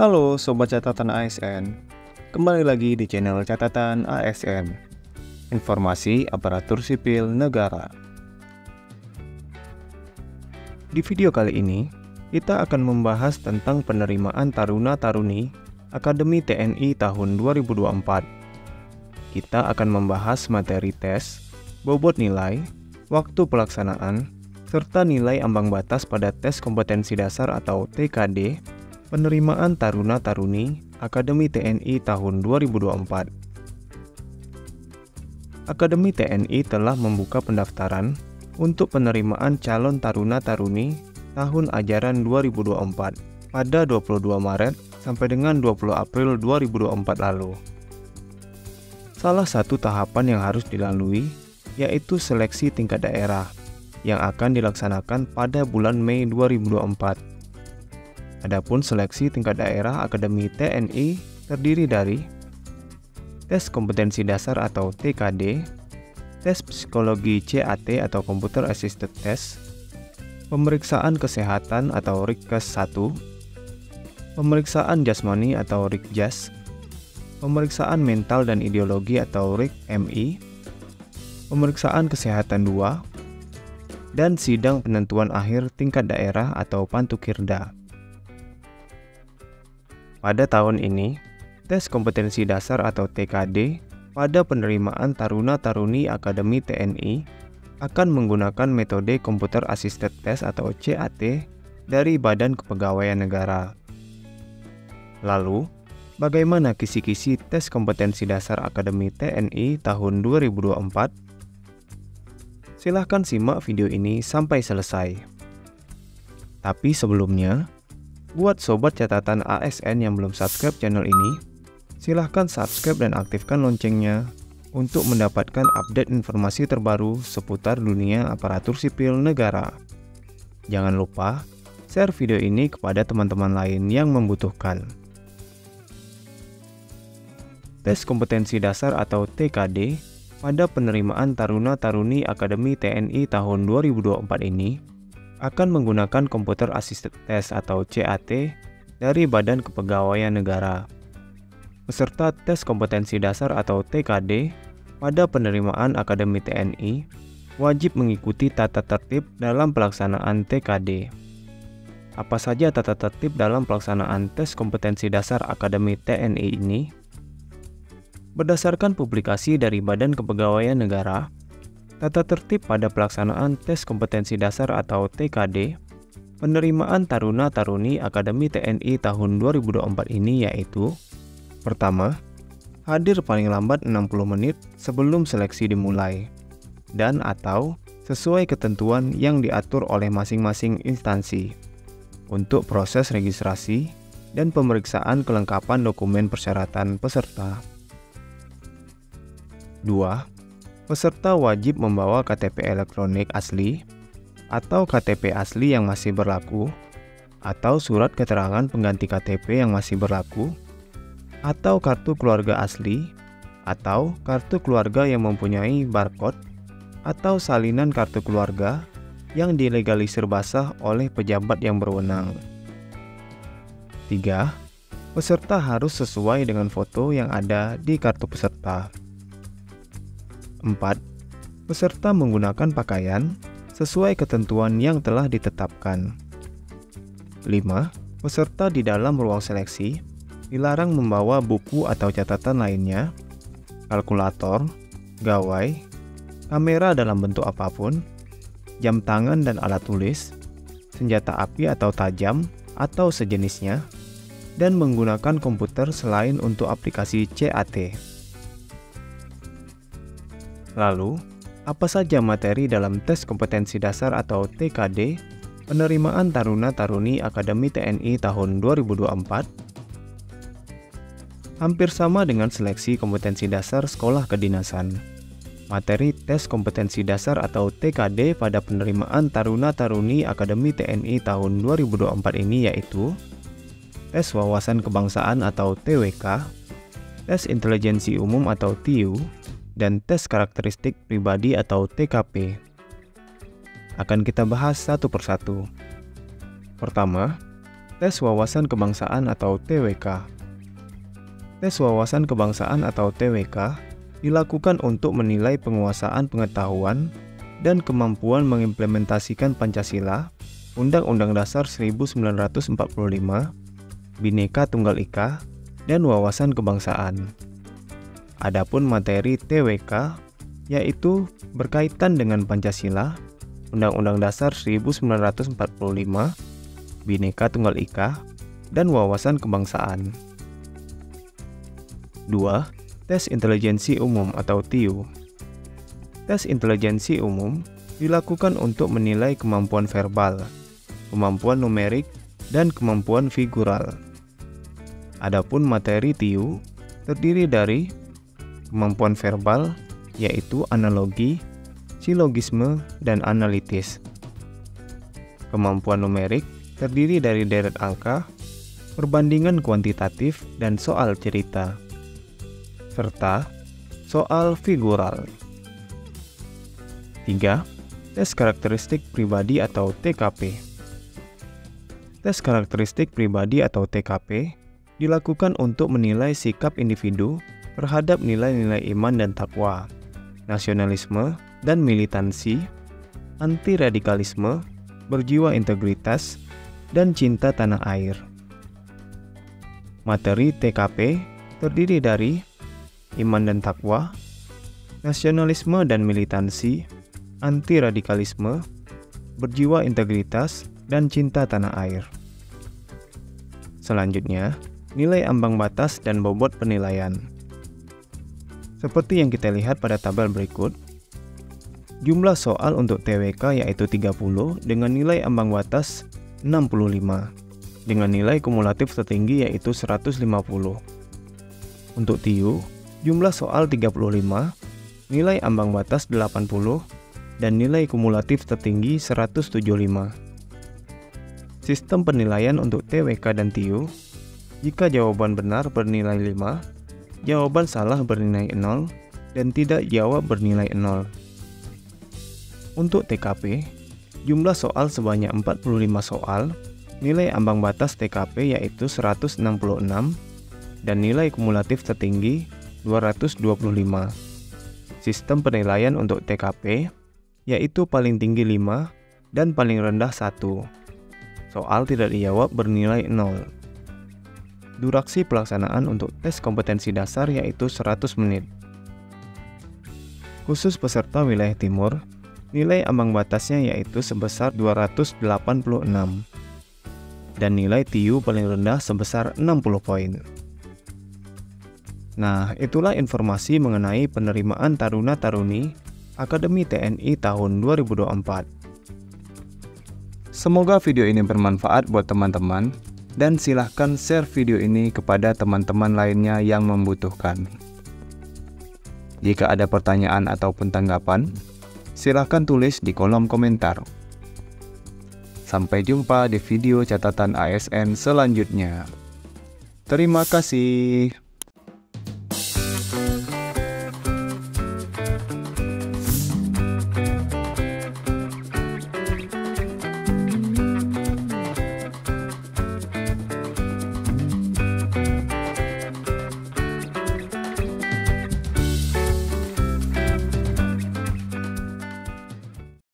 Halo Sobat Catatan ASN, kembali lagi di channel Catatan ASN, Informasi Aparatur Sipil Negara. Di video kali ini, kita akan membahas tentang penerimaan Taruna-Taruni Akademi TNI tahun 2024. Kita akan membahas materi tes, bobot nilai, waktu pelaksanaan, serta nilai ambang batas pada tes kompetensi dasar atau TKD penerimaan Taruna-Taruni Akademi TNI tahun 2024. Akademi TNI telah membuka pendaftaran untuk penerimaan calon Taruna-Taruni tahun ajaran 2024 pada 22 Maret sampai dengan 20 April 2024 lalu. Salah satu tahapan yang harus dilalui yaitu seleksi tingkat daerah yang akan dilaksanakan pada bulan Mei 2024. Adapun seleksi tingkat daerah Akademi TNI terdiri dari tes kompetensi dasar atau TKD, tes psikologi CAT atau Computer Assisted Test, pemeriksaan kesehatan atau Rikes 1, pemeriksaan jasmani atau Rikjas, pemeriksaan mental dan ideologi atau RIK-MI, pemeriksaan kesehatan 2, dan sidang penentuan akhir tingkat daerah atau Pantukirda. Pada tahun ini, tes kompetensi dasar atau TKD pada penerimaan Taruna-Taruni Akademi TNI akan menggunakan metode Computer Assisted Test atau CAT dari Badan Kepegawaian Negara. Lalu, bagaimana kisi-kisi tes kompetensi dasar Akademi TNI tahun 2024? Silahkan simak video ini sampai selesai. Tapi sebelumnya, buat sobat catatan ASN yang belum subscribe channel ini, silahkan subscribe dan aktifkan loncengnya untuk mendapatkan update informasi terbaru seputar dunia aparatur sipil negara. Jangan lupa share video ini kepada teman-teman lain yang membutuhkan. Tes kompetensi dasar atau TKD pada penerimaan Taruna-Taruni Akademi TNI tahun 2024 ini akan menggunakan Computer Assisted Test atau CAT dari Badan Kepegawaian Negara. Peserta tes kompetensi dasar atau TKD pada penerimaan Akademi TNI wajib mengikuti tata tertib dalam pelaksanaan TKD. Apa saja tata tertib dalam pelaksanaan tes kompetensi dasar Akademi TNI ini? Berdasarkan publikasi dari Badan Kepegawaian Negara, tata tertib pada pelaksanaan tes kompetensi dasar atau TKD penerimaan Taruna-Taruni Akademi TNI tahun 2024 ini yaitu: pertama, hadir paling lambat 60 menit sebelum seleksi dimulai dan atau sesuai ketentuan yang diatur oleh masing-masing instansi untuk proses registrasi dan pemeriksaan kelengkapan dokumen persyaratan peserta. 2. Peserta wajib membawa KTP elektronik asli atau KTP asli yang masih berlaku, atau surat keterangan pengganti KTP yang masih berlaku, atau kartu keluarga asli, atau kartu keluarga yang mempunyai barcode, atau salinan kartu keluarga yang dilegalisir basah oleh pejabat yang berwenang. 3. Peserta harus sesuai dengan foto yang ada di kartu peserta. 4. Peserta menggunakan pakaian sesuai ketentuan yang telah ditetapkan. 5. Peserta di dalam ruang seleksi dilarang membawa buku atau catatan lainnya, kalkulator, gawai, kamera dalam bentuk apapun, jam tangan dan alat tulis, senjata api atau tajam atau sejenisnya, dan menggunakan komputer selain untuk aplikasi CAT. Lalu, apa saja materi dalam tes kompetensi dasar atau TKD penerimaan Taruna-Taruni Akademi TNI tahun 2024? Hampir sama dengan seleksi kompetensi dasar sekolah kedinasan. Materi tes kompetensi dasar atau TKD pada penerimaan Taruna-Taruni Akademi TNI tahun 2024 ini yaitu tes wawasan kebangsaan atau TWK, tes intelijensi umum atau TIU, dan tes karakteristik pribadi atau TKP. Akan kita bahas satu persatu. Pertama, Tes wawasan kebangsaan atau TWK. Tes wawasan kebangsaan atau TWK dilakukan untuk menilai penguasaan pengetahuan dan kemampuan mengimplementasikan Pancasila, Undang-Undang Dasar 1945, Bhinneka Tunggal Ika, dan wawasan kebangsaan. Adapun materi TWK yaitu berkaitan dengan Pancasila, Undang-Undang Dasar 1945, Bhinneka Tunggal Ika, dan wawasan kebangsaan. 2. Tes intelijensi umum atau TIU. Tes intelijensi umum dilakukan untuk menilai kemampuan verbal, kemampuan numerik, dan kemampuan figural. Adapun materi TIU terdiri dari kemampuan verbal, yaitu analogi, silogisme, dan analitis. Kemampuan numerik terdiri dari deret angka, perbandingan kuantitatif, dan soal cerita, serta soal figural. 3. Tes karakteristik pribadi atau TKP. Tes karakteristik pribadi atau TKP dilakukan untuk menilai sikap individu terhadap nilai-nilai iman dan takwa, nasionalisme dan militansi, anti-radikalisme, berjiwa integritas, dan cinta tanah air. Materi TKP terdiri dari iman dan takwa, nasionalisme dan militansi, anti-radikalisme, berjiwa integritas, dan cinta tanah air. Selanjutnya, nilai ambang batas dan bobot penilaian. Seperti yang kita lihat pada tabel berikut, jumlah soal untuk TWK yaitu 30 dengan nilai ambang batas 65, dengan nilai kumulatif tertinggi yaitu 150. Untuk TIU, jumlah soal 35, nilai ambang batas 80, dan nilai kumulatif tertinggi 175. Sistem penilaian untuk TWK dan TIU, jika jawaban benar bernilai 5, jawaban salah bernilai 0, dan tidak jawab bernilai 0. Untuk TKP, jumlah soal sebanyak 45 soal, nilai ambang batas TKP yaitu 166, dan nilai kumulatif tertinggi 225. Sistem penilaian untuk TKP yaitu paling tinggi 5 dan paling rendah 1. Soal tidak dijawab bernilai 0. Durasi pelaksanaan untuk tes kompetensi dasar yaitu 100 menit. Khusus peserta wilayah timur, nilai ambang batasnya yaitu sebesar 286. Dan nilai TIU paling rendah sebesar 60 poin. Nah, itulah informasi mengenai penerimaan Taruna-Taruni Akademi TNI tahun 2024. Semoga video ini bermanfaat buat teman-teman, dan silahkan share video ini kepada teman-teman lainnya yang membutuhkan. Jika ada pertanyaan ataupun tanggapan, silahkan tulis di kolom komentar. Sampai jumpa di video catatan ASN selanjutnya. Terima kasih.